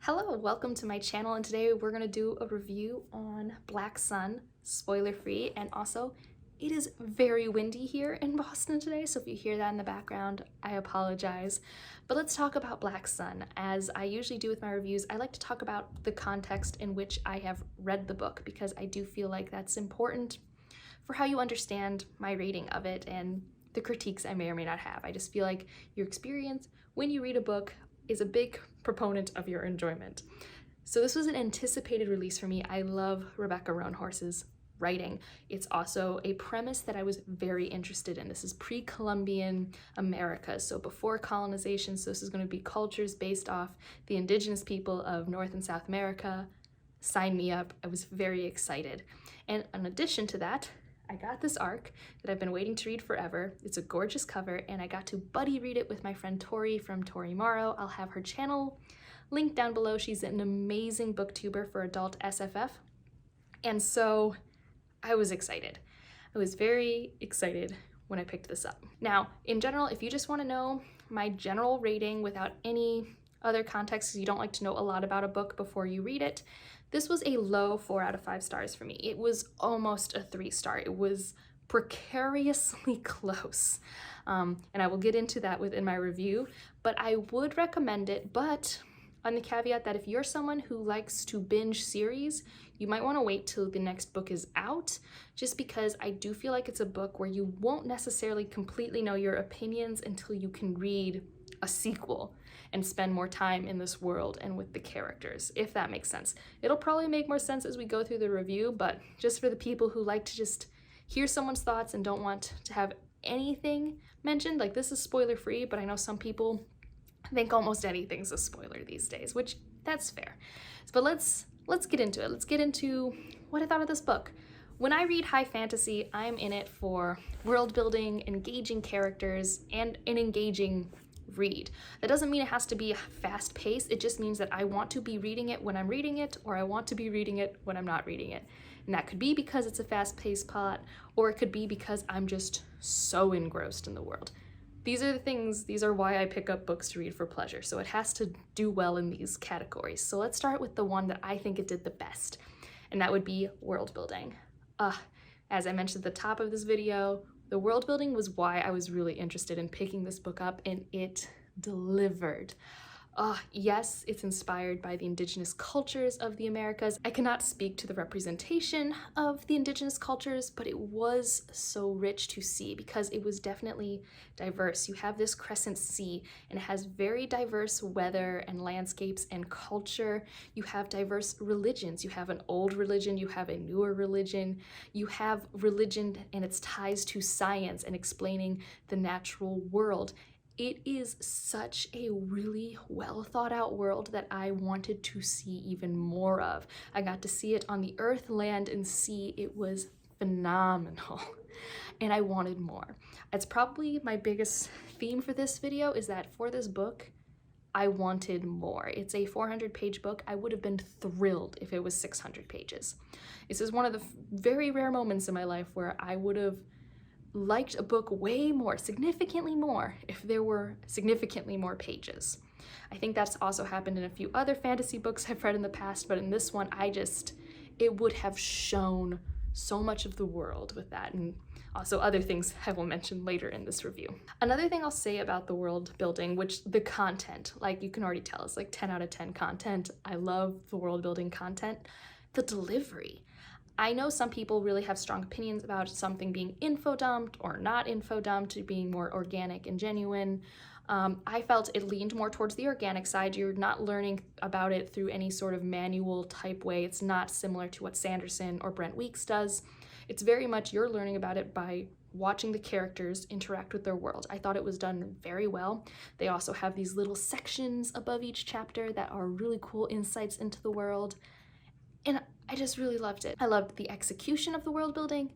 Hello, welcome to my channel, and today we're going to do a review on Black Sun, spoiler free, and also it is very windy here in Boston today, so if you hear that in the background, I apologize. But let's talk about Black Sun. As I usually do with my reviews, I like to talk about the context in which I have read the book because I do feel like that's important for how you understand my rating of it and the critiques I may or may not have. I just feel like your experience when you read a book is a big proponent of your enjoyment. So this was an anticipated release for me. I love Rebecca Roanhorse's writing. It's also a premise that I was very interested in. This is pre-Columbian America, so before colonization, so this is going to be cultures based off the indigenous people of North and South America. Sign me up. I was very excited. And in addition to that, I got this arc that I've been waiting to read forever. It's a gorgeous cover, and I got to buddy read it with my friend Tori from Tori Morrow. I'll have her channel linked down below. She's an amazing booktuber for adult SFF. And so I was excited. I was very excited when I picked this up. Now, in general, if you just want to know my general rating without any other context, because you don't like to know a lot about a book before you read it, this was a low 4 out of 5 stars for me. It was almost a 3-star. It was precariously close. And I will get into that within my review, but I would recommend it, but on the caveat that if you're someone who likes to binge series, you might want to wait till the next book is out, just because I do feel like it's a book where you won't necessarily completely know your opinions until you can read a sequel and spend more time in this world and with the characters, if that makes sense. It'll probably make more sense as we go through the review, but just for the people who like to just hear someone's thoughts and don't want to have anything mentioned, like this is spoiler free, but I know some people think almost anything's a spoiler these days, which that's fair. But let's get into it. Let's get into what I thought of this book. When I read high fantasy, I'm in it for world building, engaging characters, and an engaging read. That doesn't mean it has to be fast paced. It just means that I want to be reading it when I'm reading it, or I want to be reading it when I'm not reading it. And that could be because it's a fast paced plot, or it could be because I'm just so engrossed in the world. These are the things, these are why I pick up books to read for pleasure. So it has to do well in these categories. So let's start with the one that I think it did the best, and that would be world building. As I mentioned at the top of this video, the world building was why I was really interested in picking this book up, and it delivered. Yes, it's inspired by the indigenous cultures of the Americas. I cannot speak to the representation of the indigenous cultures, but it was so rich to see because it was definitely diverse. You have this crescent sea, and it has very diverse weather and landscapes and culture. You have diverse religions. You have an old religion, you have a newer religion, you have religion and its ties to science and explaining the natural world. It is such a really well thought out world that I wanted to see even more of. I got to see it on the earth, land, and sea. It was phenomenal, and I wanted more. It's probably my biggest theme for this video is that for this book, I wanted more. It's a 400-page book. I would have been thrilled if it was 600 pages. This is one of the very rare moments in my life where I would have liked a book way more, significantly more, if there were significantly more pages. I think that's also happened in a few other fantasy books I've read in the past, but in this one, it would have shown so much of the world with that, and also other things I will mention later in this review. Another thing I'll say about the world building, which the content, like you can already tell, is like 10 out of 10 content. I love the world building content. The delivery. I know some people really have strong opinions about something being info dumped or not info dumped, being more organic and genuine. I felt it leaned more towards the organic side. You're not learning about it through any sort of manual type way. It's not similar to what Sanderson or Brent Weeks does. It's very much you're learning about it by watching the characters interact with their world. I thought it was done very well. They also have these little sections above each chapter that are really cool insights into the world. And I just really loved it. I loved the execution of the world building,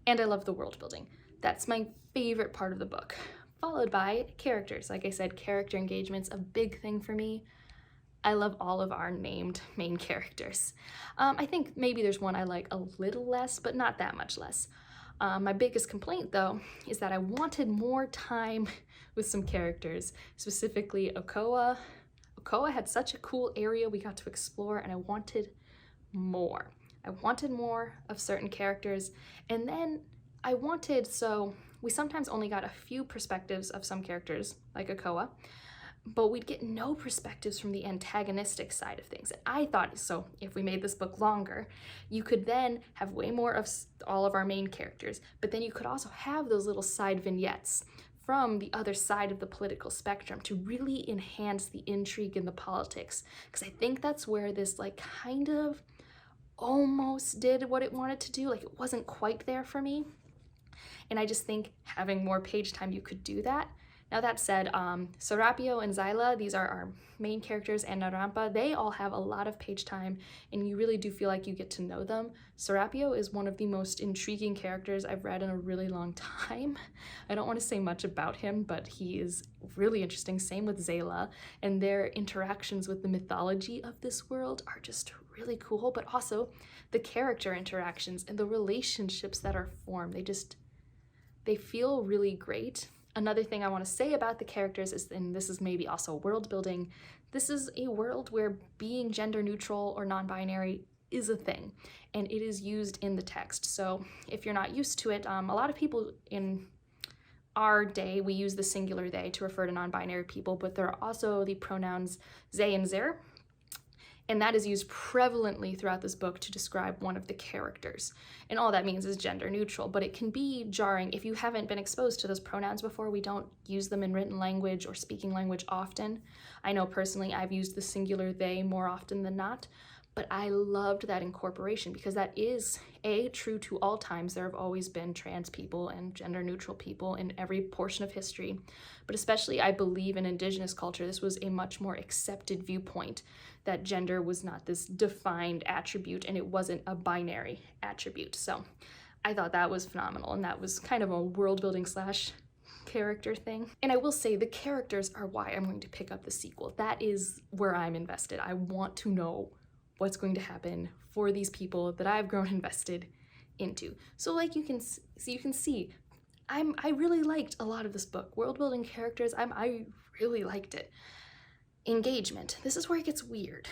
and I loved the world building. That's my favorite part of the book, followed by characters. Like I said, character engagement's a big thing for me. I love all of our named main characters. I think maybe there's one I like a little less, but not that much less. My biggest complaint, though, is that I wanted more time with some characters, specifically Okoa, Koa had such a cool area we got to explore, and I wanted more. I wanted more of certain characters, and then so we sometimes only got a few perspectives of some characters, like Koa, but we'd get no perspectives from the antagonistic side of things. And I thought, so if we made this book longer, you could then have way more of all of our main characters, but then you could also have those little side vignettes from the other side of the political spectrum to really enhance the intrigue and the politics. Because I think that's where this like kind of almost did what it wanted to do. Like it wasn't quite there for me. And I just think having more page time, you could do that. Now that said, Serapio and Zyla, these are our main characters, and Narampa, they all have a lot of page time, and you really do feel like you get to know them. Serapio is one of the most intriguing characters I've read in a really long time. I don't want to say much about him, but he is really interesting. Same with Zayla, and their interactions with the mythology of this world are just really cool, but also the character interactions and the relationships that are formed. They feel really great. Another thing I want to say about the characters is, and this is maybe also world building, this is a world where being gender neutral or non-binary is a thing, and it is used in the text. So if you're not used to it, a lot of people in our day, we use the singular they to refer to non-binary people, but there are also the pronouns they and their, and that is used prevalently throughout this book to describe one of the characters. And all that means is gender neutral, but it can be jarring if you haven't been exposed to those pronouns before. We don't use them in written language or speaking language often. I know personally I've used the singular they more often than not, but I loved that incorporation because that is true to all times. There have always been trans people and gender neutral people in every portion of history, but especially I believe in Indigenous culture, this was a much more accepted viewpoint, that gender was not this defined attribute and it wasn't a binary attribute. So I thought that was phenomenal, and that was kind of a world building / character thing. And I will say the characters are why I'm going to pick up the sequel. That is where I'm invested. I want to know what's going to happen for these people that I've grown invested into. So like you can see, I really liked a lot of this book. World building, characters, I really liked it. Engagement, this is where it gets weird.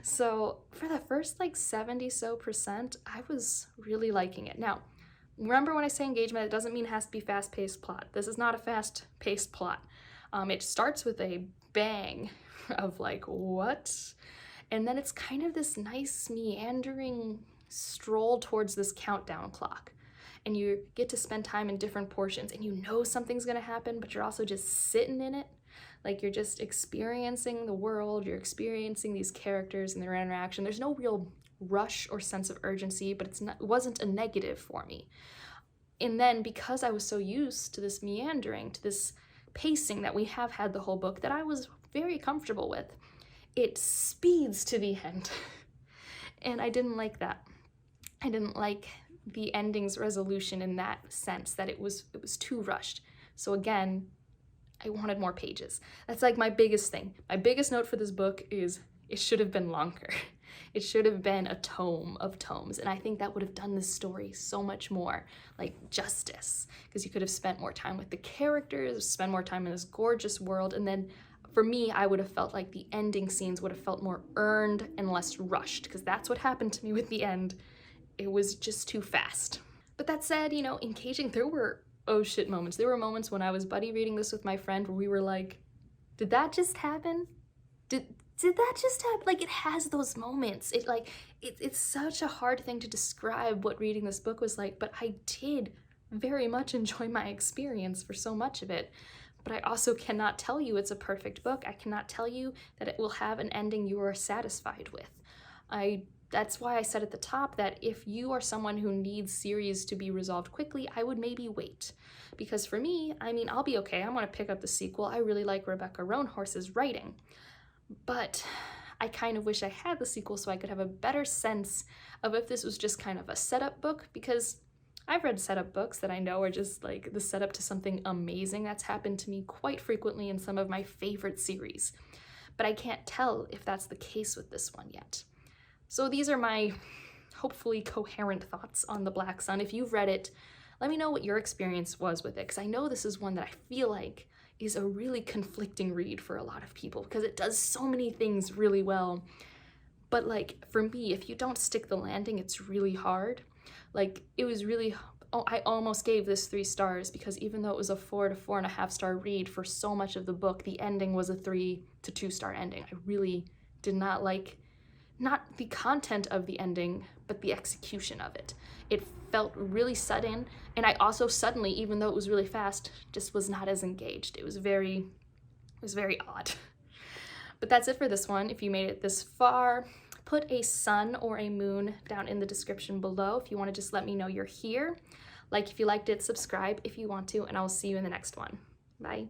So for the first like 70% I was really liking it. Now, remember when I say engagement, it doesn't mean it has to be fast-paced plot. This is not a fast-paced plot. It starts with a bang of like, what? And then it's kind of this nice meandering stroll towards this countdown clock. And you get to spend time in different portions, and you know something's gonna happen, but you're also just sitting in it. Like you're just experiencing the world, you're experiencing these characters and their interaction. There's no real rush or sense of urgency, but it wasn't a negative for me. And then because I was so used to this meandering, to this pacing that we have had the whole book that I was very comfortable with, it speeds to the end. And I didn't like that. I didn't like the ending's resolution in that sense, that it was too rushed. So again, I wanted more pages. That's like my biggest thing. My biggest note for this book is it should have been longer. It should have been a tome of tomes, and I think that would have done this story so much more like justice, because you could have spent more time with the characters, spent more time in this gorgeous world, and then for me, I would have felt like the ending scenes would have felt more earned and less rushed, because that's what happened to me with the end. It was just too fast. But that said, you know, engaging, there were oh shit moments. There were moments when I was buddy reading this with my friend where we were like, did that just happen? Did that just happen? Like, it has those moments. It's such a hard thing to describe what reading this book was like, but I did very much enjoy my experience for so much of it. But I also cannot tell you it's a perfect book. I cannot tell you that it will have an ending you are satisfied with. That's why I said at the top that if you are someone who needs series to be resolved quickly, I would maybe wait. Because for me, I mean, I'll be okay. I'm gonna pick up the sequel. I really like Rebecca Roanhorse's writing. But I kind of wish I had the sequel so I could have a better sense of if this was just kind of a setup book, because I've read setup books that I know are just like the setup to something amazing. That's happened to me quite frequently in some of my favorite series. But I can't tell if that's the case with this one yet. So these are my hopefully coherent thoughts on The Black Sun. If you've read it, let me know what your experience was with it, because I know this is one that I feel like is a really conflicting read for a lot of people because it does so many things really well. But like for me, if you don't stick the landing, it's really hard. Like it was really, oh, I almost gave this 3 stars because even though it was a 4 to 4.5 star read for so much of the book, the ending was a 3 to 2 star ending. I really did not like, not the content of the ending, but the execution of it. It felt really sudden, and I also suddenly, even though it was really fast, just was not as engaged. It was very odd. But that's it for this one. If you made it this far, put a sun or a moon down in the description below if you want to just let me know you're here. Like if you liked it, subscribe if you want to, and I will see you in the next one. Bye.